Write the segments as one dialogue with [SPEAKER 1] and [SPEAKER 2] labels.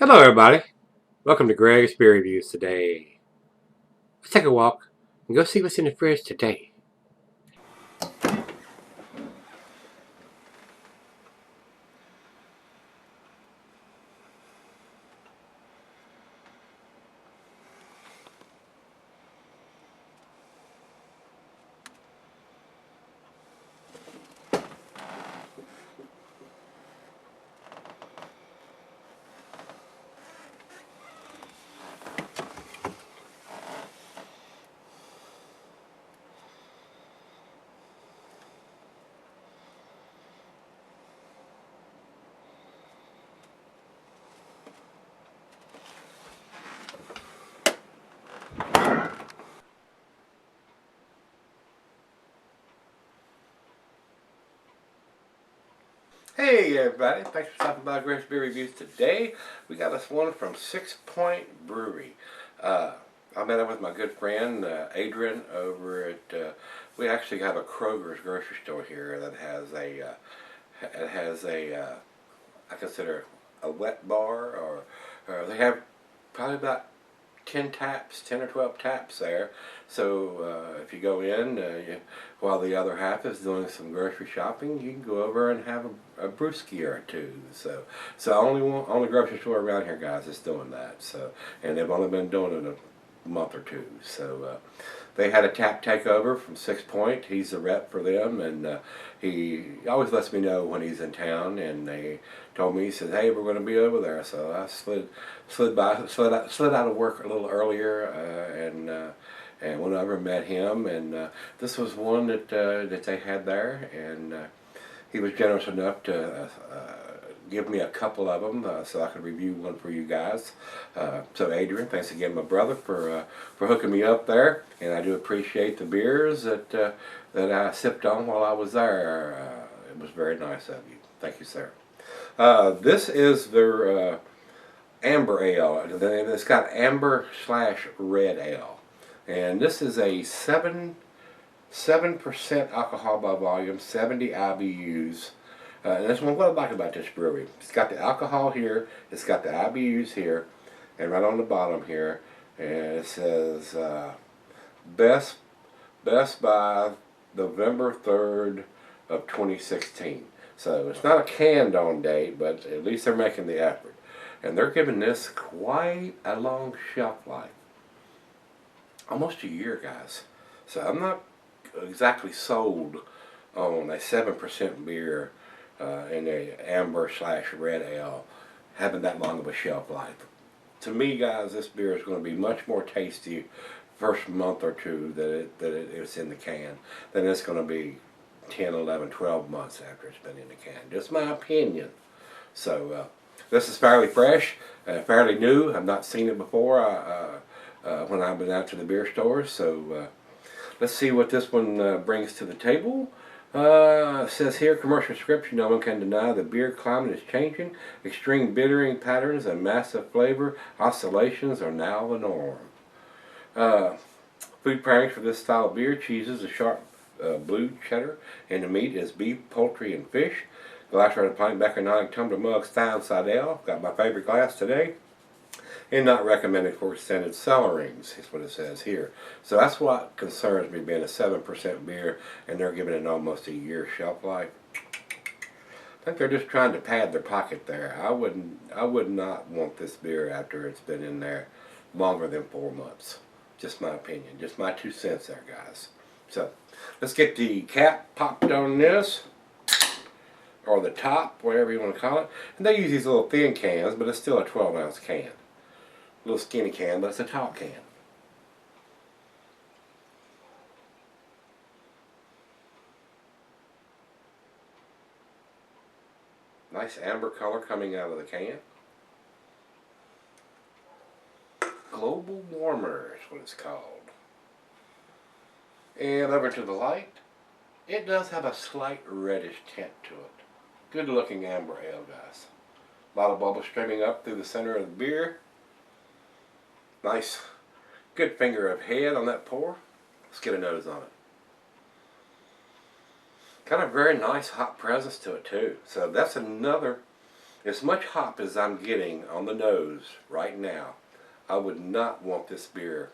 [SPEAKER 1] Hello everybody, welcome to Gregsbeerreviews today. Let's take a walk and go see what's in the fridge today. Hey everybody, thanks for stopping by Gregsbeerreviews today. We got this one from 6 Point Brewery. I met up with my good friend Adrian over at, we actually have a Kroger's grocery store here that has a I consider a wet bar, or they have probably about 10 or 12 taps there. So if you go in, while the other half is doing some grocery shopping, you can go over and have a brewski or two. So only grocery store around here, guys, is doing that. So, and they've only been doing it a month or two. So they had a tap takeover from 6 Point. He's the rep for them, and he always lets me know when he's in town. And they told me, he said, "Hey, we're going to be over there." So I slid out of work a little earlier, and went over and met him. And this was one that they had there, and he was generous enough to give me a couple of them so I could review one for you guys. So Adrian, thanks again, my brother, for hooking me up there, and I do appreciate the beers that I sipped on while I was there. It was very nice of you. Thank you, sir. This is their amber ale. It's got amber / red ale, and this is a 7% alcohol by volume, 70 IBUs. And that's what I like about this brewery. It's got the alcohol here, it's got the IBUs here, and right on the bottom here, and it says best by November 3rd of 2016. So it's not a canned on date, but at least they're making the effort. And they're giving this quite a long shelf life. Almost a year, guys. So I'm not exactly sold on a 7% beer in a amber / red ale having that long of a shelf life. To me, guys, this beer is going to be much more tasty first month or two that it's in the can than it's going to be 10, 11, 12 months after it's been in the can. Just my opinion. So this is fairly fresh, fairly new. I've not seen it before when I've been out to the beer stores. So let's see what this one brings to the table. It says here, commercial description: no one can deny the beer climate is changing. Extreme bittering patterns and massive flavor oscillations are now the norm. Food pairings for this style of beer: cheeses, a sharp blue cheddar, and the meat is beef, poultry, and fish. Glass red pint, Beckernonic tumbler mug, style side ale. Got my favorite glass today. And not recommended for extended cellarings, is what it says here. So that's what concerns me, being a 7% beer, and they're giving it almost a year shelf life. I think they're just trying to pad their pocket there. I would not want this beer after it's been in there longer than 4 months. Just my opinion, just my 2 cents there, guys. So let's get the cap popped on this, or the top, whatever you want to call it. And they use these little thin cans, but it's still a 12-ounce can. A little skinny can, but it's a tall can. Nice amber color coming out of the can. Global Warmer is what it's called. And over to the light, it does have a slight reddish tint to it. Good looking amber ale, guys. A lot of bubbles streaming up through the center of the beer. Nice, good finger of head on that pour. Let's get a nose on it. Kind of very nice hot presence to it too. So that's another As much hop as I'm getting on the nose right now, I would not want this beer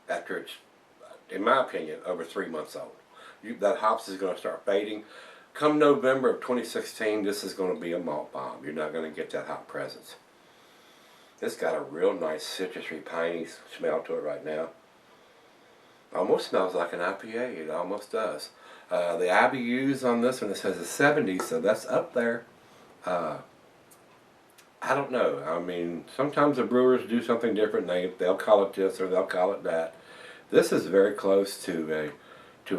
[SPEAKER 1] after it's, in my opinion, over 3 months old. That hops is going to start fading. Come November of 2016, this is going to be a malt bomb. You're not going to get that hop presence. It's got a real nice citrusy, piney smell to it right now. Almost smells like an IPA. It almost does. The IBUs on this one, it says a 70, so that's up there. I don't know. I mean, sometimes the brewers do something different. They'll call it this or they'll call it that. This is very close to an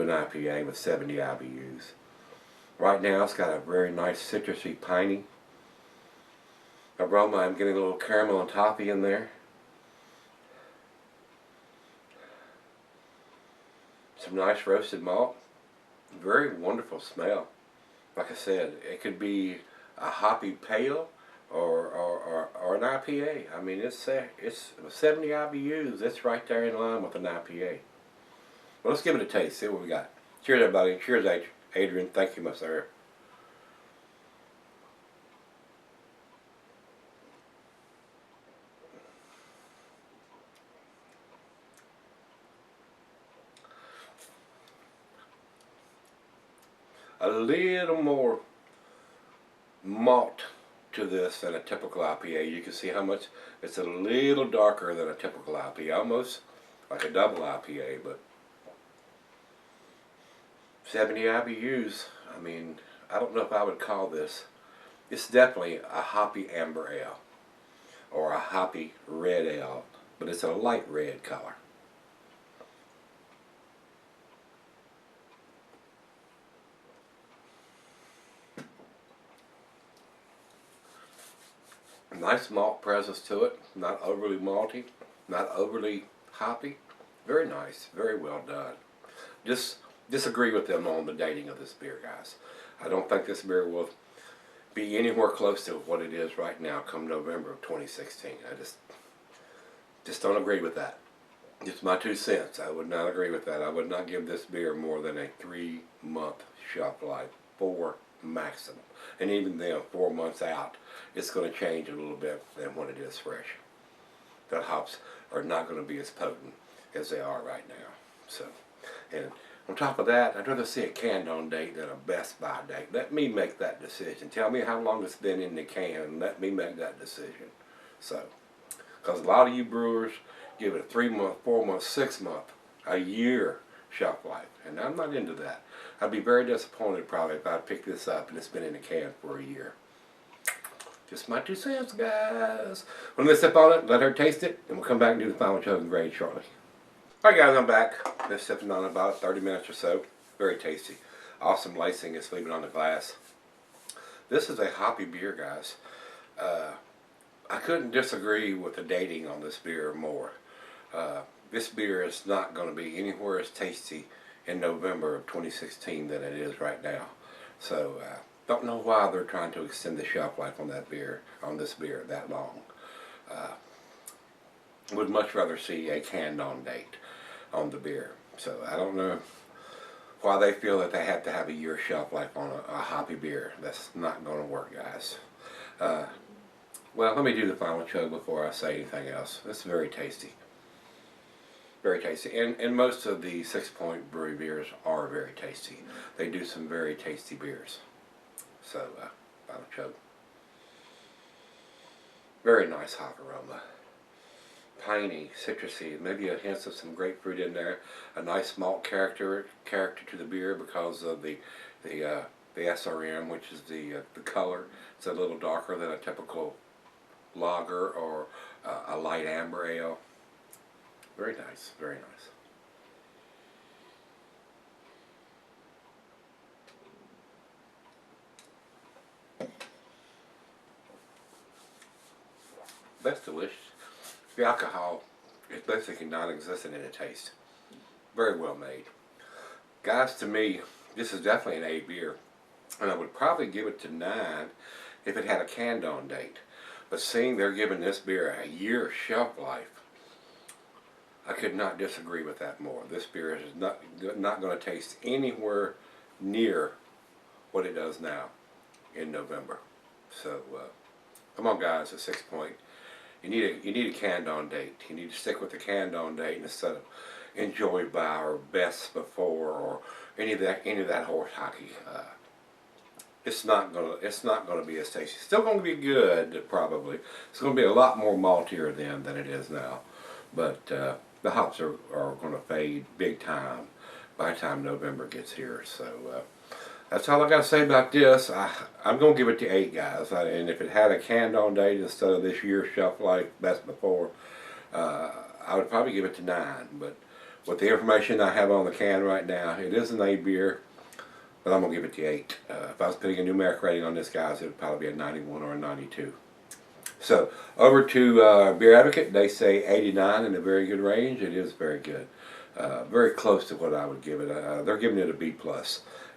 [SPEAKER 1] IPA with 70 IBUs. Right now, it's got a very nice citrusy, piney aroma. I'm getting a little caramel and toffee in there. Some nice roasted malt. Very wonderful smell. Like I said, it could be a hoppy pale or an IPA. I mean, it's 70 IBUs. It's right there in line with an IPA. Well, let's give it a taste. See what we got. Cheers, everybody. Cheers, Adrian. Thank you, my sir. A little more malt to this than a typical IPA. You can see how much it's a little darker than a typical IPA, almost like a double IPA, but 70 IBUs. I mean, I don't know if I would call this. It's definitely a hoppy amber ale or a hoppy red ale, but it's a light red color. Nice malt presence to it, not overly malty, not overly hoppy. Very nice, very well done. Just disagree with them on the dating of this beer, guys. I don't think this beer will be anywhere close to what it is right now come November of 2016. I just don't agree with that. Just my 2 cents. I would not agree with that. I would not give this beer more than a 3-month shelf life, 4 maximum. And even then, 4 months out, it's going to change a little bit than when it is fresh. The hops are not going to be as potent as they are right now. So, and on top of that, I'd rather see a canned on date than a best by date. Let me make that decision. Tell me how long it's been in the can and let me make that decision. So, because a lot of you brewers give it a 3-month, 4-month, 6-month, a year shelf life. And I'm not into that. I'd be very disappointed probably if I picked this up and it's been in the can for a year. Just my 2 cents, guys. When we sip on it, let her taste it, and we'll come back and do the final chug and grade shortly. Alright guys, I'm back. Been sipping on it about 30 minutes or so. Very tasty. Awesome lacing is leaving on the glass. This is a hoppy beer, guys. I couldn't disagree with the dating on this beer more. This beer is not going to be anywhere as tasty in November of 2016 than it is right now. So, don't know why they're trying to extend the shelf life on that beer, on this beer, that long. Would much rather see a canned on date on the beer. So I don't know why they feel that they have to have a year shelf life on a hoppy beer. That's not going to work, guys. Well, let me do the final chug before I say anything else. It's very tasty. Very tasty. And most of the 6 Point Brewery beers are very tasty. They do some very tasty beers. So, final chug. Very nice hop aroma. Piney, citrusy, maybe a hint of some grapefruit in there. A nice malt character to the beer because of the SRM, which is the color. It's a little darker than a typical lager or a light amber ale. Very nice, very nice. That's delicious. The alcohol is basically non-existent in the taste. Very well made. Guys, to me, this is definitely an A beer. And I would probably give it to 9 if it had a canned on date. But seeing they're giving this beer a year shelf life, I could not disagree with that more. This beer is not going to taste anywhere near what it does now in November. So come on, guys, at 6 Point. You need a canned on date. You need to stick with the canned on date instead of enjoy by or best before or any of that horse hockey. It's not gonna be as tasty. Still gonna be good, probably. It's gonna be a lot more maltier then than it is now. But the hops are gonna fade big time by the time November gets here. So that's all I gotta say about this. I'm gonna give it to 8, guys. And if it had a canned on date instead of this year's shelf life best before, I would probably give it to 9. But with the information I have on the can right now, it is an A beer. But I'm going to give it to 8. If I was putting a numeric rating on this, guys, it would probably be a 91 or a 92. So, over to Beer Advocate. They say 89 in a very good range. It is very good. Very close to what I would give it. They're giving it a B+,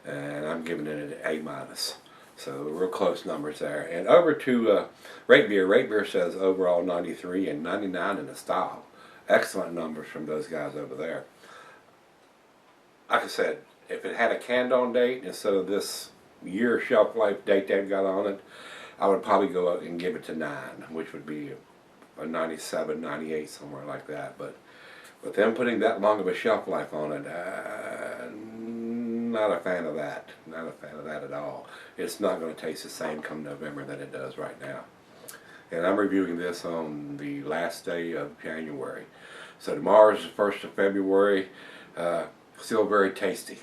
[SPEAKER 1] and I'm giving it an A-. So, real close numbers there. And over to Rate Beer. Rate Beer says overall 93 and 99 in the style. Excellent numbers from those guys over there. Like I said, if it had a canned on date instead of this year shelf life date they've got on it, I would probably go out and give it to 9, which would be a 97, 98, somewhere like that. But with them putting that long of a shelf life on it, not a fan of that. Not a fan of that at all. It's not going to taste the same come November than it does right now. And I'm reviewing this on the last day of January. So tomorrow's the 1st of February. Still very tasty.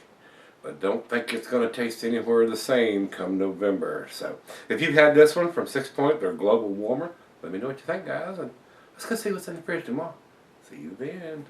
[SPEAKER 1] But don't think it's going to taste anywhere the same come November. So, if you've had this one from 6 Point, their global warmer, let me know what you think, guys. And let's go see what's in the fridge tomorrow. See you then.